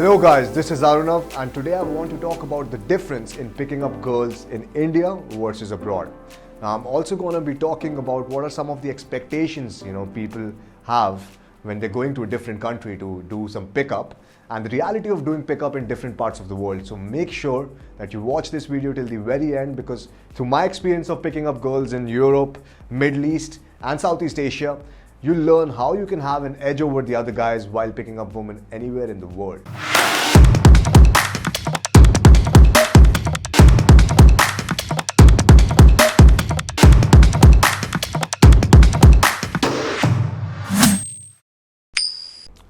Hello guys, this is Arunav and today I want to talk about the difference in picking up girls in India versus abroad. Now I'm also going to be talking about what are some of the expectations people have when they're going to a different country to do some pickup and the reality of doing pickup in different parts of the world. So make sure that you watch this video till the very end because through my experience of picking up girls in Europe, Middle East and Southeast Asia, you'll learn how you can have an edge over the other guys while picking up women anywhere in the world.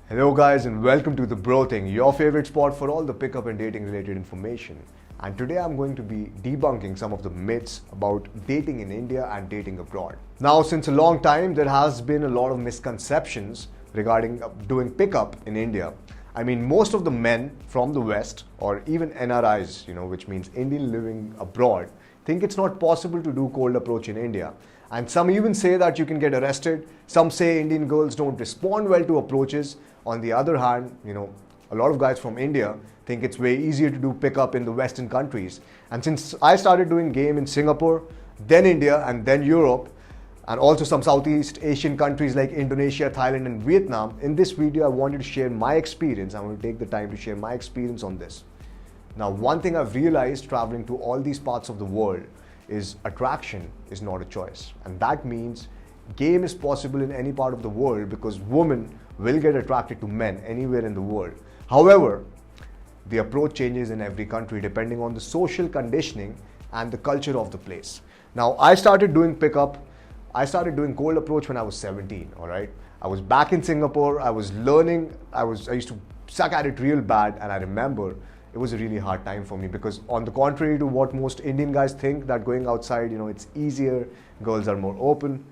Hello guys and welcome to Thebrothing, your favorite spot for all the pickup and dating related information. And today I'm going to be debunking some of the myths about dating in India and dating abroad. Now, since a long time, there has been a lot of misconceptions regarding doing pickup in India. I mean, most of the men from the West or even NRIs, which means Indian living abroad, think it's not possible to do cold approach in India. And some even say that you can get arrested. Some say Indian girls don't respond well to approaches. On the other hand, a lot of guys from India think it's way easier to do pickup in the Western countries. And since I started doing game in Singapore, then India, and then Europe, and also some Southeast Asian countries like Indonesia, Thailand, and Vietnam, in this video I wanted to share my experience. I want to take the time to share my experience on this. Now, one thing I've realized traveling to all these parts of the world is attraction is not a choice. And that means game is possible in any part of the world because women will get attracted to men anywhere in the world. However, the approach changes in every country depending on the social conditioning and the culture of the place. Now, I started doing pickup. I started doing cold approach when I was 17, all right? I was back in Singapore. I was learning. I used to suck at it real bad. And I remember it was a really hard time for me because on the contrary to what most Indian guys think that going outside, it's easier, girls are more open.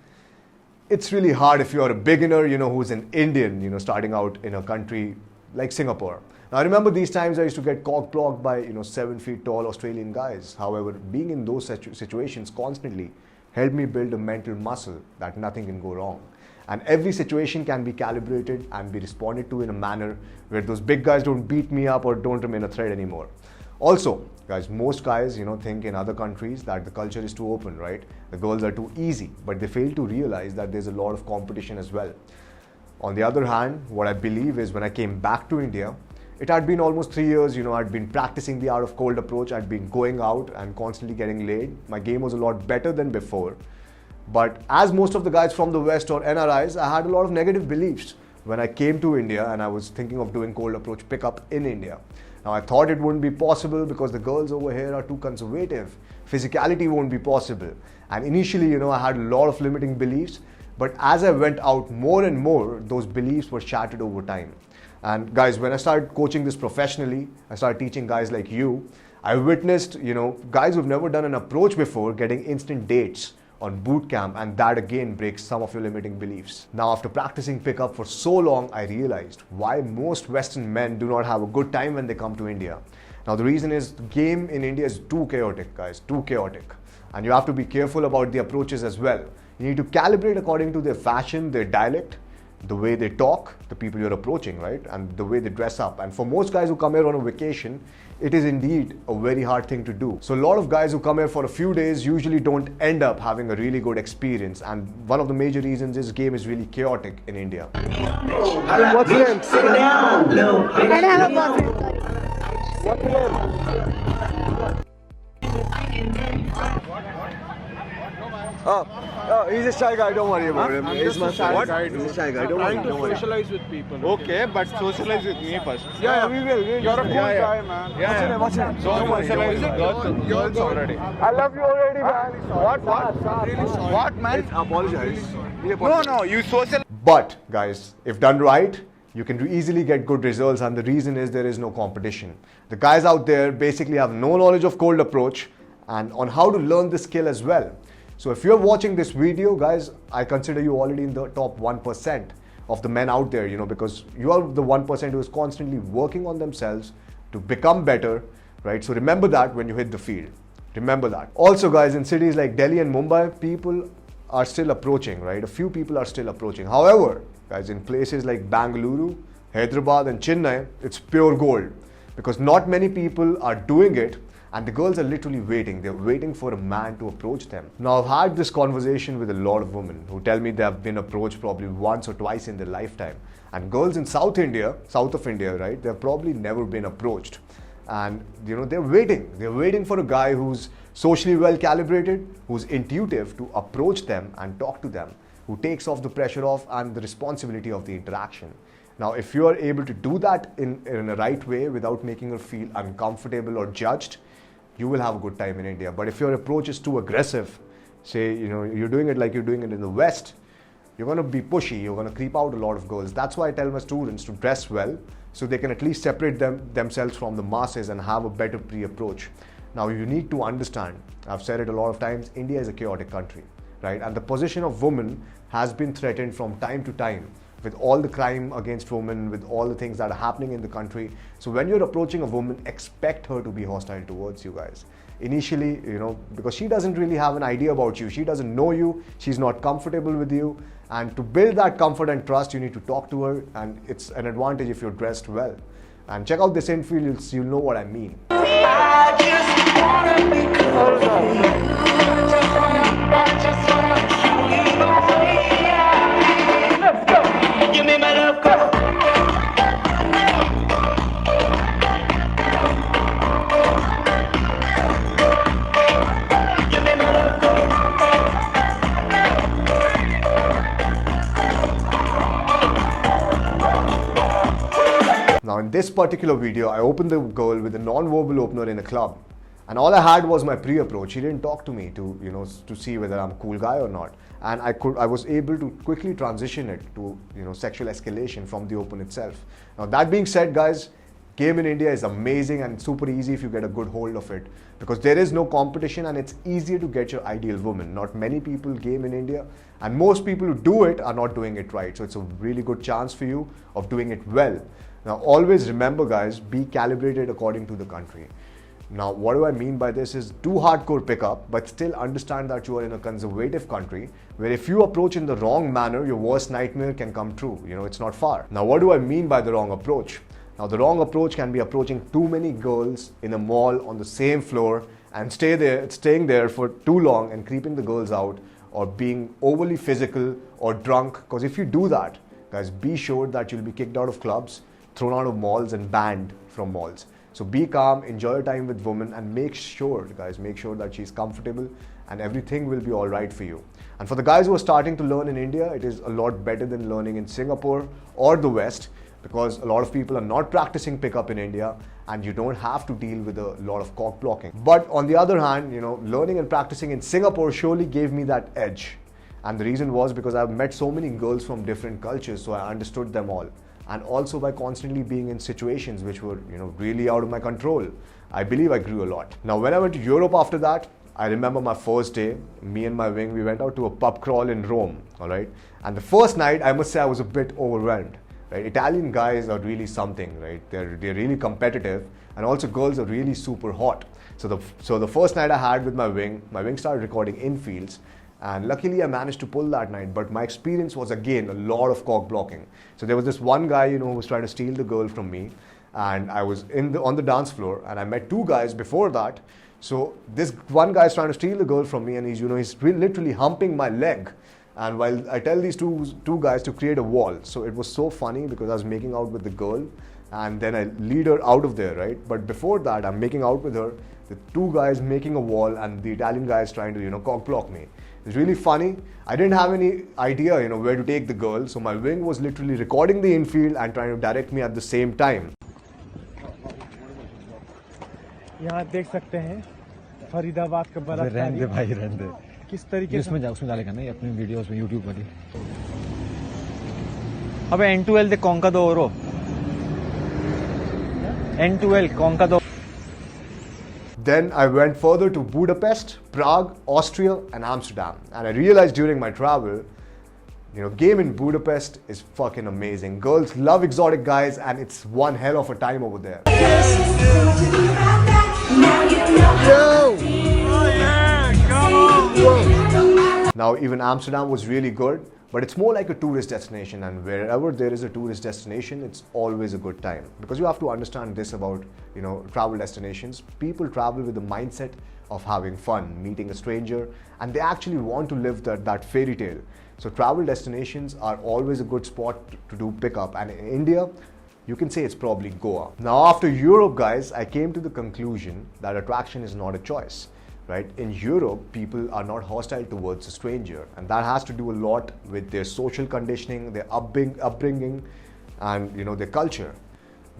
It's really hard if you're a beginner, who's an Indian, starting out in a country like Singapore. Now, I remember these times I used to get cock-blocked by, 7 feet tall Australian guys. However, being in those situations constantly helped me build a mental muscle that nothing can go wrong. And every situation can be calibrated and be responded to in a manner where those big guys don't beat me up or don't remain a threat anymore. Also, guys, most guys, think in other countries that the culture is too open, right? The girls are too easy, but they fail to realize that there's a lot of competition as well. On the other hand, what I believe is when I came back to India, it had been almost 3 years, I'd been practicing the art of cold approach. I'd been going out and constantly getting laid. My game was a lot better than before. But as most of the guys from the West or NRIs, I had a lot of negative beliefs when I came to India and I was thinking of doing cold approach pickup in India. Now, I thought it wouldn't be possible because the girls over here are too conservative. Physicality won't be possible. And initially, I had a lot of limiting beliefs. But as I went out more and more, those beliefs were shattered over time. And guys, when I started coaching this professionally, I started teaching guys like you, I witnessed, guys who've never done an approach before getting instant dates on Bootcamp, and that again breaks some of your limiting beliefs. Now, after practicing pickup for so long, I realized why most Western men do not have a good time when they come to India. Now, the reason is the game in India is too chaotic, guys, too chaotic. And you have to be careful about the approaches as well. You need to calibrate according to their fashion, their dialect, the way they talk, the people you're approaching, right? And the way they dress up. And for most guys who come here on a vacation, it is indeed a very hard thing to do. So a lot of guys who come here for a few days usually don't end up having a really good experience. And one of the major reasons is game is really chaotic in India. What's your name? Sit down. No, I don't have a boyfriend. What's your name? Oh, he's a shy guy, don't worry about him. He's my shy guy. He's a shy guy, don't worry. I'm trying to socialize with people. Okay, but socialize with me first. Yeah, we will. You're a cool guy, man. What's your name? Don't socialize with girls already. I love you already, man. What, man? Apologize. No, you social. But guys, if done right, you can easily get good results, and the reason is there is no competition. The guys out there basically have no knowledge of cold approach and on how to learn this skill as well. So if you're watching this video, guys, I consider you already in the top 1% of the men out there, because you are the 1% who is constantly working on themselves to become better, right? So remember that when you hit the field. Remember that. Also, guys, in cities like Delhi and Mumbai, people are still approaching, right? A few people are still approaching. However, guys, in places like Bangalore, Hyderabad and Chennai, it's pure gold because not many people are doing it and the girls are literally waiting. They're waiting for a man to approach them. Now, I've had this conversation with a lot of women who tell me they have been approached probably once or twice in their lifetime. And girls in south of India, right, they've probably never been approached. And they're waiting for a guy who's socially well calibrated, who's intuitive to approach them and talk to them, who takes off the pressure off and the responsibility of the interaction. Now, if you are able to do that in a right way without making her feel uncomfortable or judged, you will have a good time in India. But if your approach is too aggressive, say, you're doing it like you're doing it in the West, you're going to be pushy, you're going to creep out a lot of girls. That's why I tell my students to dress well so they can at least separate themselves from the masses and have a better pre-approach. Now, you need to understand, I've said it a lot of times, India is a chaotic country, right? And the position of women has been threatened from time to time with all the crime against women, with all the things that are happening in the country. So when you're approaching a woman, expect her to be hostile towards you guys. Initially, because she doesn't really have an idea about you. She doesn't know you. She's not comfortable with you. And to build that comfort and trust, you need to talk to her. And it's an advantage if you're dressed well. And check out this infield, you'll know what I mean. I just wanna be close to you. I just wanna keep you away. Let's go. Give me my love, go. Give me my love, go. Now, in this particular video, I opened the girl with a non-verbal opener in a club. And all I had was my pre-approach. She didn't talk to me to see whether I'm a cool guy or not. And I was able to quickly transition it to sexual escalation from the open itself. Now, that being said, guys, game in India is amazing and super easy if you get a good hold of it, because there is no competition and it's easier to get your ideal woman. Not many people game in India, and most people who do it are not doing it right. So it's a really good chance for you of doing it well. Now, always remember, guys, be calibrated according to the country. Now, what do I mean by this is do hardcore pickup, but still understand that you are in a conservative country where if you approach in the wrong manner, your worst nightmare can come true. It's not far. Now, what do I mean by the wrong approach? Now, the wrong approach can be approaching too many girls in a mall on the same floor and staying there for too long and creeping the girls out, or being overly physical or drunk. Because if you do that, guys, be sure that you'll be kicked out of clubs, thrown out of malls and banned from malls. So be calm, enjoy your time with women, and make sure that she's comfortable and everything will be all right for you. And for the guys who are starting to learn in India, it is a lot better than learning in Singapore or the West, because a lot of people are not practicing pickup in India and you don't have to deal with a lot of cock blocking. But on the other hand, learning and practicing in Singapore surely gave me that edge. And the reason was because I've met so many girls from different cultures, so I understood them all. And also by constantly being in situations which were, really out of my control, I believe I grew a lot. Now, when I went to Europe after that, I remember my first day, me and my wing, we went out to a pub crawl in Rome, all right? And the first night, I must say I was a bit overwhelmed, right? Italian guys are really something, right? They're really competitive, and also girls are really super hot. So the first night I had with my wing started recording infields. And luckily I managed to pull that night, but my experience was again a lot of cock blocking. So there was this one guy, who was trying to steal the girl from me, and I was on the dance floor, and I met two guys before that. So this one guy is trying to steal the girl from me, and he's literally humping my leg. And while I tell these two guys to create a wall, so it was so funny because I was making out with the girl, and then I lead her out of there, right? But before that, I'm making out with her, the two guys making a wall, and the Italian guy is trying to cock block me. It's really funny. I didn't have any idea, where to take the girl. So my wing was literally recording the infield and trying to direct me at the same time. यहाँ देख सकते हैं फरीदाबाद का बलात्कारी। रहने दे भाई, रहने दे। किस तरीके से उसमें डालेगा नहीं अपनी वीडियोस में, यूट्यूब वाली। अबे N2L de Concadoro। N2L Concadoro। Then I went further to Budapest, Prague, Austria, and Amsterdam. And I realized during my travel, game in Budapest is fucking amazing. Girls love exotic guys, and it's one hell of a time over there. Now, even Amsterdam was really good, But it's more like a tourist destination, and wherever there is a tourist destination, it's always a good time. Because you have to understand this about, travel destinations. People travel with the mindset of having fun, meeting a stranger, and they actually want to live that fairy tale. So travel destinations are always a good spot to do pickup. And in India, you can say it's probably Goa. Now, after Europe, guys, I came to the conclusion that attraction is not a choice. Right? In Europe, people are not hostile towards a stranger, and that has to do a lot with their social conditioning, their upbringing, and their culture.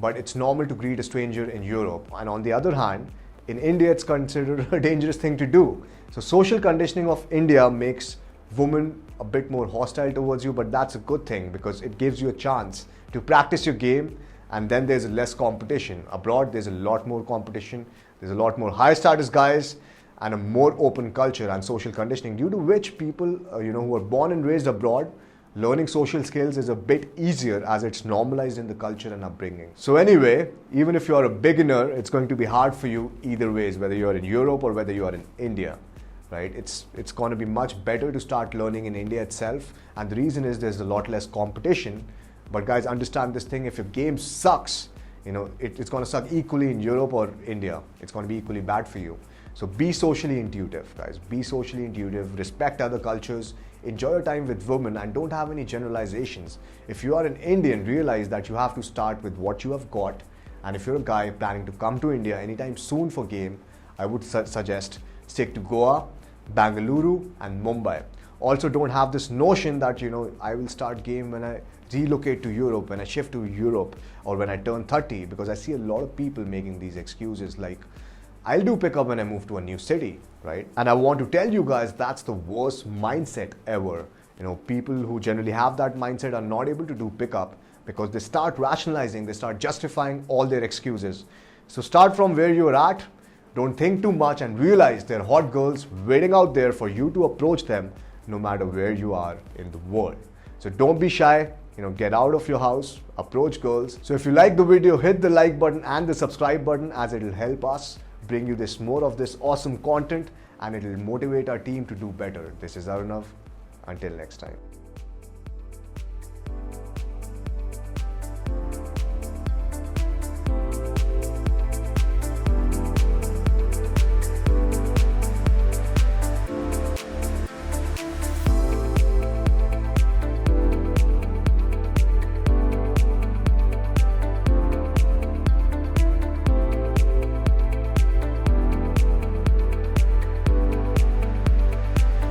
But it's normal to greet a stranger in Europe. And on the other hand, in India, it's considered a dangerous thing to do. So social conditioning of India makes women a bit more hostile towards you, but that's a good thing because it gives you a chance to practice your game, and then there's less competition. Abroad, there's a lot more competition. There's a lot more high status guys and a more open culture and social conditioning, due to which people who are born and raised abroad, learning social skills is a bit easier as it's normalized in the culture and upbringing. So anyway, even if you're a beginner, it's going to be hard for you either ways, whether you're in Europe or whether you are in India. Right? It's going to be much better to start learning in India itself, and the reason is there's a lot less competition. But guys, understand this thing: if your game sucks, it's going to suck equally in Europe or India. It's going to be equally bad for you. So be socially intuitive, guys. Be socially intuitive, respect other cultures, enjoy your time with women, and don't have any generalizations. If you are an Indian, realize that you have to start with what you have got. And if you're a guy planning to come to India anytime soon for game, I would suggest stick to Goa, Bangalore, and Mumbai. Also, don't have this notion that, I will start game when I relocate to Europe, when I shift to Europe, or when I turn 30, because I see a lot of people making these excuses like, I'll do pickup when I move to a new city, right? And I want to tell you guys, that's the worst mindset ever. People who generally have that mindset are not able to do pickup because they start rationalizing, they start justifying all their excuses. So start from where you're at, don't think too much, and realize there are hot girls waiting out there for you to approach them no matter where you are in the world. So don't be shy, get out of your house, approach girls. So if you like the video, hit the like button and the subscribe button, as it will help us bring you more of this awesome content, and it will motivate our team to do better. This is Arunav. Until next time.